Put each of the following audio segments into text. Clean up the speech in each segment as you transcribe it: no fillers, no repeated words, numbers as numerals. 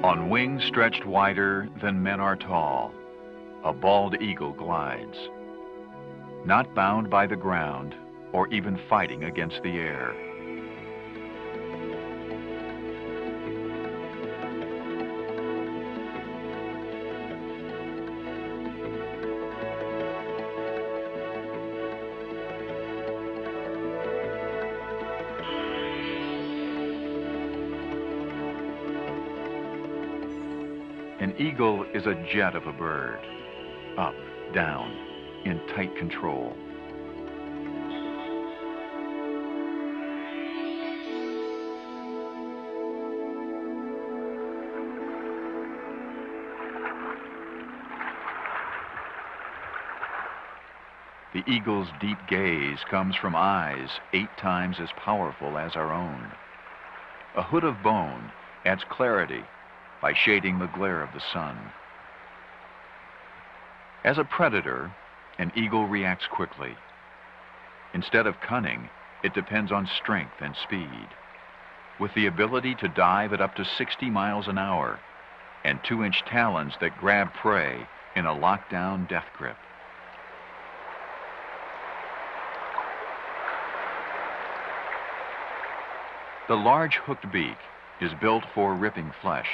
On wings stretched wider than men are tall, a bald eagle glides, not bound by the ground or even fighting against the air. An eagle is a jet of a bird, up, down, in tight control. The eagle's deep gaze comes from eyes 8 times as powerful as our own. A hood of bone adds clarity by shading the glare of the sun. As a predator, an eagle reacts quickly. Instead of cunning, it depends on strength and speed, with the ability to dive at up to 60 miles an hour and 2-inch talons that grab prey in a lockdown death grip. The large hooked beak is built for ripping flesh.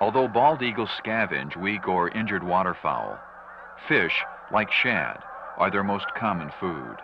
Although bald eagles scavenge weak or injured waterfowl, fish, like shad, are their most common food.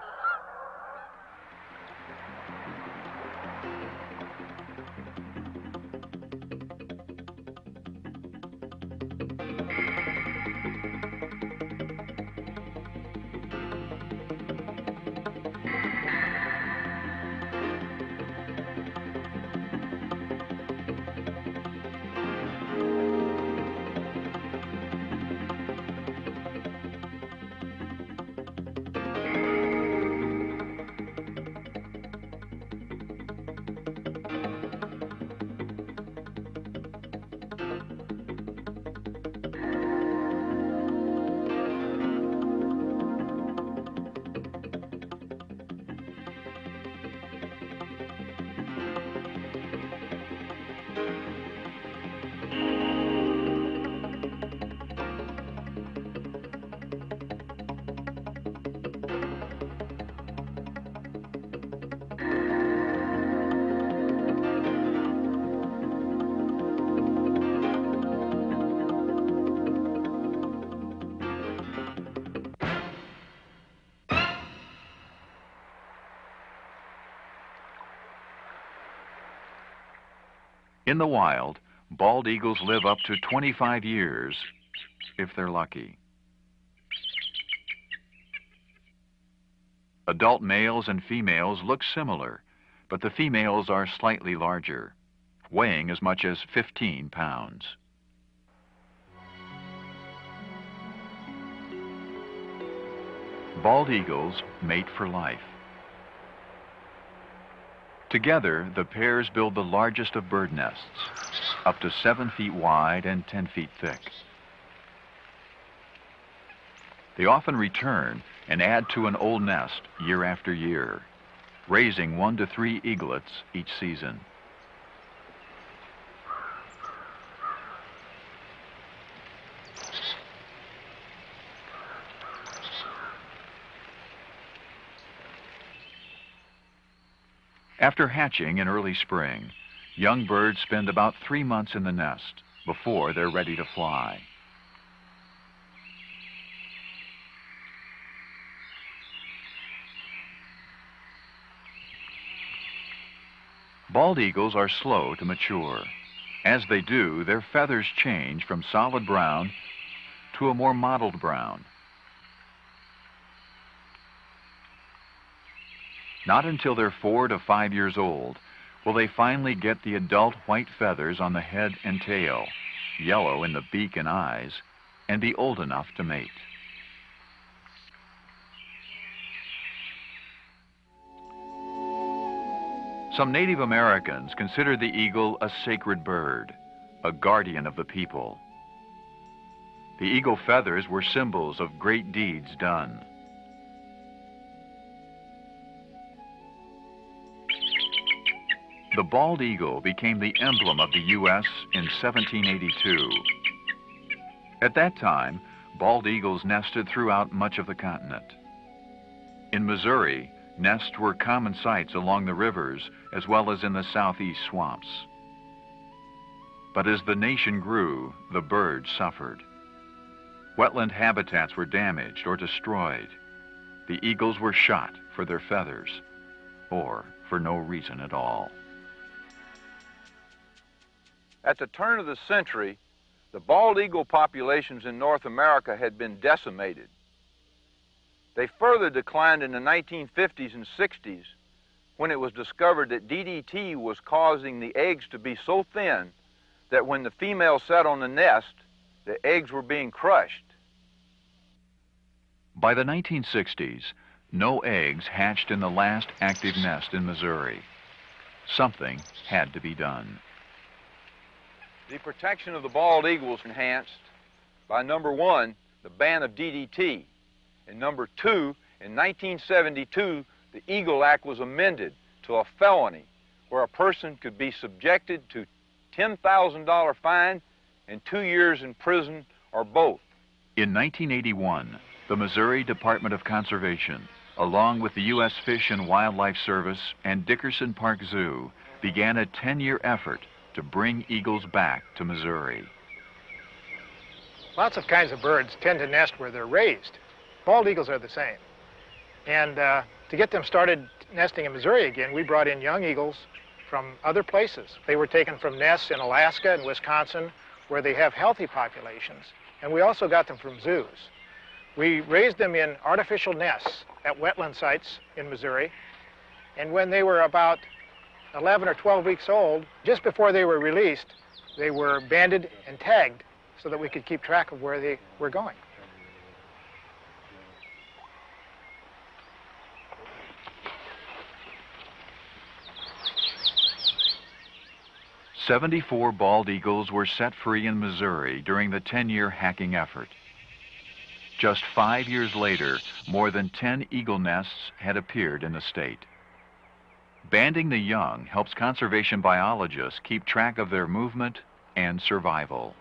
In the wild, bald eagles live up to 25 years, if they're lucky. Adult males and females look similar, but the females are slightly larger, weighing as much as 15 pounds. Bald eagles mate for life. Together, the pairs build the largest of bird nests, up to 7 feet wide and 10 feet thick. They often return and add to an old nest year after year, raising 1 to 3 eaglets each season. After hatching in early spring, young birds spend about 3 months in the nest before they're ready to fly. Bald eagles are slow to mature. As they do, their feathers change from solid brown to a more mottled brown. Not until they're 4 to 5 years old will they finally get the adult white feathers on the head and tail, yellow in the beak and eyes, and be old enough to mate. Some Native Americans consider the eagle a sacred bird, a guardian of the people. The eagle feathers were symbols of great deeds done. The bald eagle became the emblem of the U.S. in 1782. At that time, bald eagles nested throughout much of the continent. In Missouri, nests were common sights along the rivers as well as in the southeast swamps. But as the nation grew, the birds suffered. Wetland habitats were damaged or destroyed. The eagles were shot for their feathers, or for no reason at all. At the turn of the century, the bald eagle populations in North America had been decimated. They further declined in the 1950s and 60s when it was discovered that DDT was causing the eggs to be so thin that when the female sat on the nest, the eggs were being crushed. By the 1960s, no eggs hatched in the last active nest in Missouri. Something had to be done. The protection of the bald eagle was enhanced by, number one, the ban of DDT, and number two, in 1972, the Eagle Act was amended to a felony where a person could be subjected to $10,000 fine and 2 years in prison or both. In 1981, the Missouri Department of Conservation, along with the U.S. Fish and Wildlife Service and Dickerson Park Zoo, began a 10-year effort to bring eagles back to Missouri. Lots of kinds of birds tend to nest where they're raised. Bald eagles are the same. And to get them started nesting in Missouri again, we brought in young eagles from other places. They were taken from nests in Alaska and Wisconsin, where they have healthy populations. And we also got them from zoos. We raised them in artificial nests at wetland sites in Missouri. And when they were about 11 or 12 weeks old, just before they were released, they were banded and tagged so that we could keep track of where they were going. "74 bald eagles were set free in Missouri during the 10-year hacking effort. Just 5 years later, more than 10 eagle nests had appeared in the state. Banding the young helps conservation biologists keep track of their movement and survival.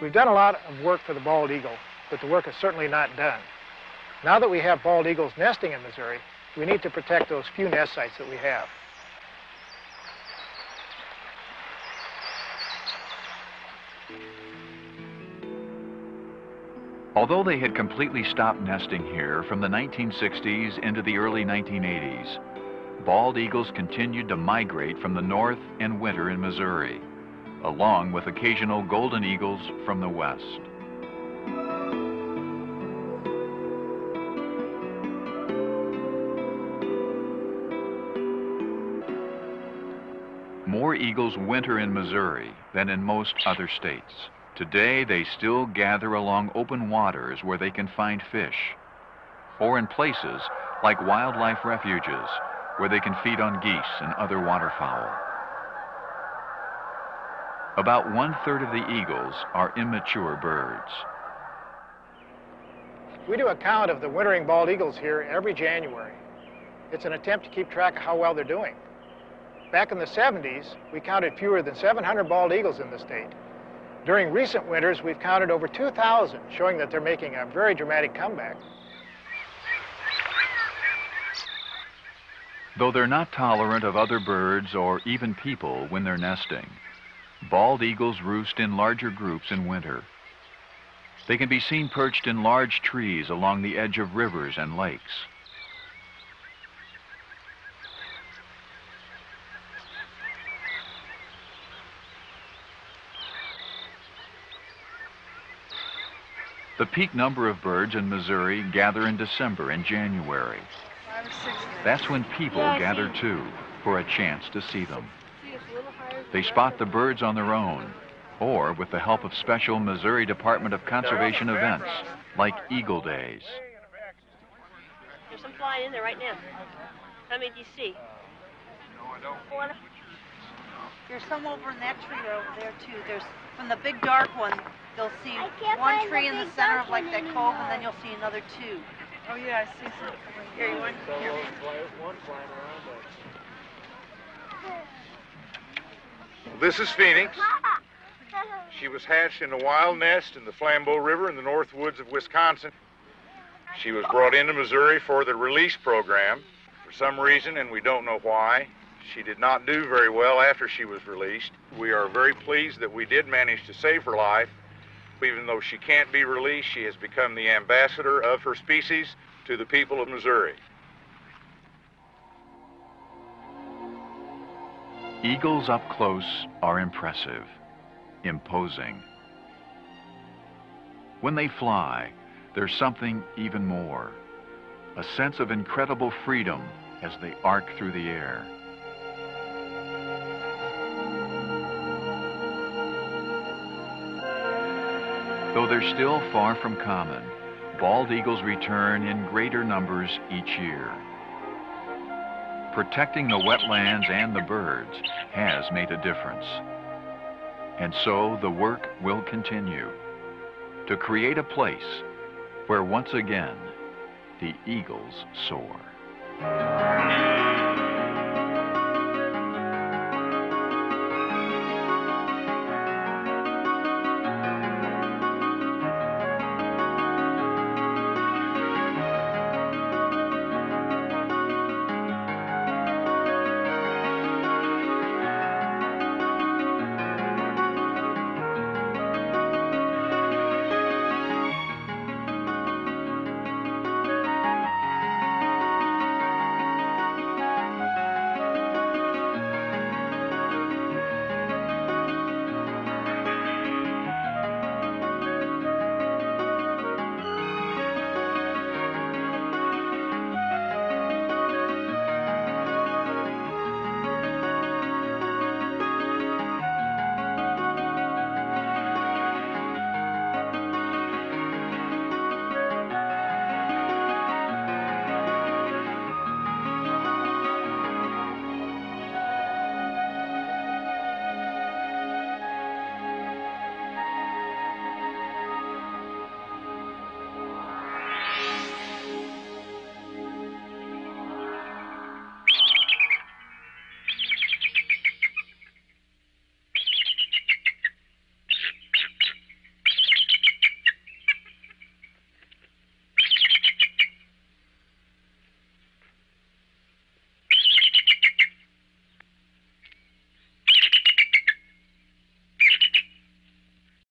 We've done a lot of work for the bald eagle, but the work is certainly not done. Now that we have bald eagles nesting in Missouri, we need to protect those few nest sites that we have. Although they had completely stopped nesting here from the 1960s into the early 1980s, bald eagles continued to migrate from the north and winter in Missouri, along with occasional golden eagles from the west. More eagles winter in Missouri than in most other states. Today, they still gather along open waters where they can find fish, or in places like wildlife refuges where they can feed on geese and other waterfowl. About 1/3 of the eagles are immature birds. We do a count of the wintering bald eagles here every January. It's an attempt to keep track of how well they're doing. Back in the 70s, we counted fewer than 700 bald eagles in the state. During recent winters, we've counted over 2,000, showing that they're making a very dramatic comeback. Though they're not tolerant of other birds or even people when they're nesting, bald eagles roost in larger groups in winter. They can be seen perched in large trees along the edge of rivers and lakes. The peak number of birds in Missouri gather in December and January. That's when people gather too, for a chance to see them. They spot the birds on their own, or with the help of special Missouri Department of Conservation events, like Eagle Days. There's some flying in there right now. How many do you see? Four. There's some over in that tree over there too. There's, from the big dark one, you'll see one tree in the center of like that cove, and then you'll see another two. Oh yeah, I see some. Here, you want? Here. This is Phoenix. She was hatched in a wild nest in the Flambeau River in the north woods of Wisconsin. She was brought into Missouri for the release program. For some reason, and we don't know why, she did not do very well after she was released. We are very pleased that we did manage to save her life. Even though she can't be released, she has become the ambassador of her species to the people of Missouri. Eagles up close are impressive, imposing. When they fly, there's something even more, a sense of incredible freedom as they arc through the air. Though they're still far from common, bald eagles return in greater numbers each year. Protecting the wetlands and the birds has made a difference. And so the work will continue to create a place where once again the eagles soar.